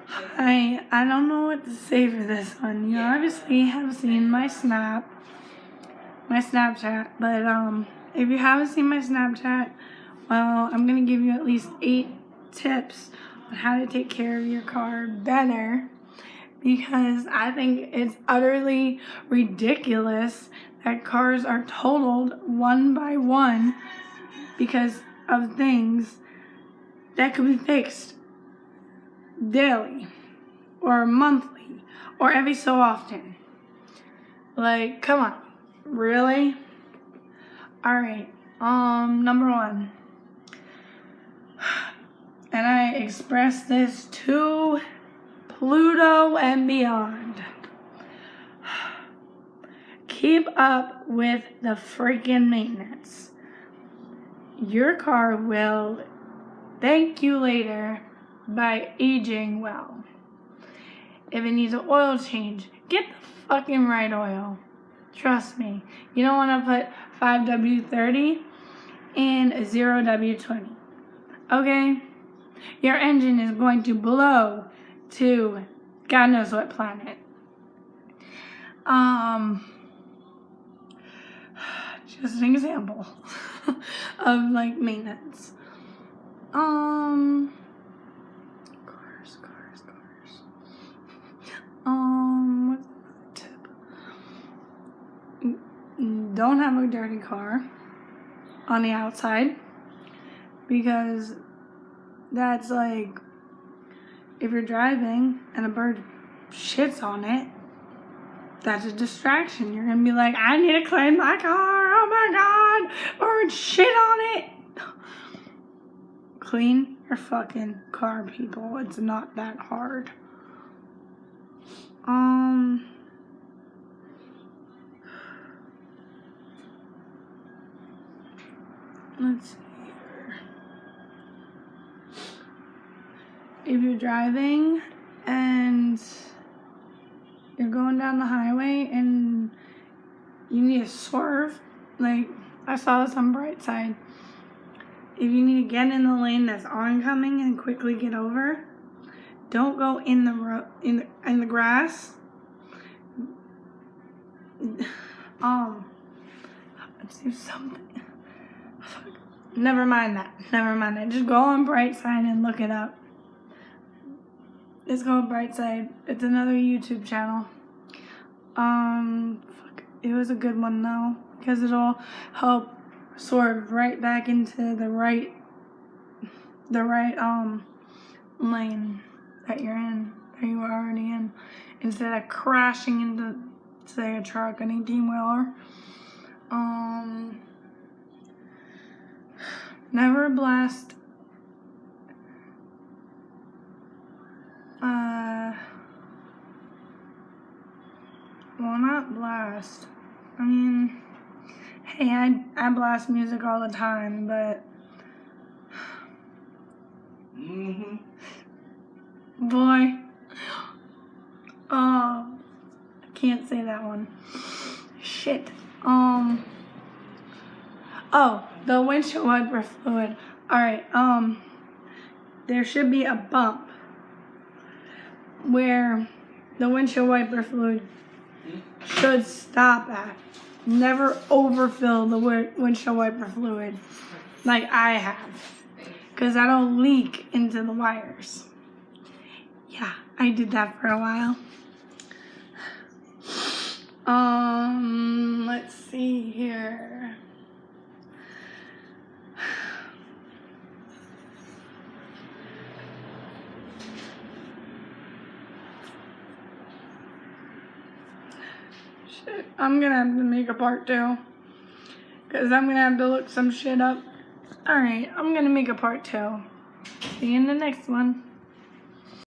I don't know what to say for this one. You obviously have seen my Snapchat, but if you haven't seen my Snapchat, well, I'm gonna give you at least 8 tips on how to take care of your car better, because I think it's utterly ridiculous that cars are totaled one by one because of things that could be fixed daily or monthly or every so often. Like, come on, really? Alright, number 1. And I express this to Pluto and beyond. Keep up with the freaking maintenance. Your car will thank you later by aging well. If it needs an oil change, get the fucking right oil. Trust me. You don't want to put 5W30 in a 0W20. Okay? Your engine is going to blow to God knows what planet. Just an example of like maintenance. Cars. What's another tip? Don't have a dirty car on the outside, because that's like, if you're driving and a bird shits on it, that's a distraction. You're gonna be like, I need to clean my car. Oh my God, bird shit on it. Clean your fucking car, people. It's not that hard. Let's see here. If you're driving and you're going down the highway and you need to swerve, like I saw this on Brightside. If you need to get in the lane that's oncoming and quickly get over, don't go in the in the grass. Let's do something. Never mind that. Just go on Brightside and look it up. It's called Brightside. It's another YouTube channel. It was a good one though, because it'll help swerve right back into the right lane that you're in, that you were already in, instead of crashing into, say, a truck, an 18-wheeler. Never blast well, not blast. I mean, hey, I blast music all the time, but boy, I can't say that one. Shit. Oh, the windshield wiper fluid. Alright, there should be a bump where the windshield wiper fluid should stop at. Never overfill the windshield wiper fluid like I have, because that'll leak into the wires. Yeah, I did that for a while. Let's see here. Shit, I'm gonna have to make a part 2, because I'm gonna have to look some shit up. Alright, I'm gonna make a part 2. See you in the next one.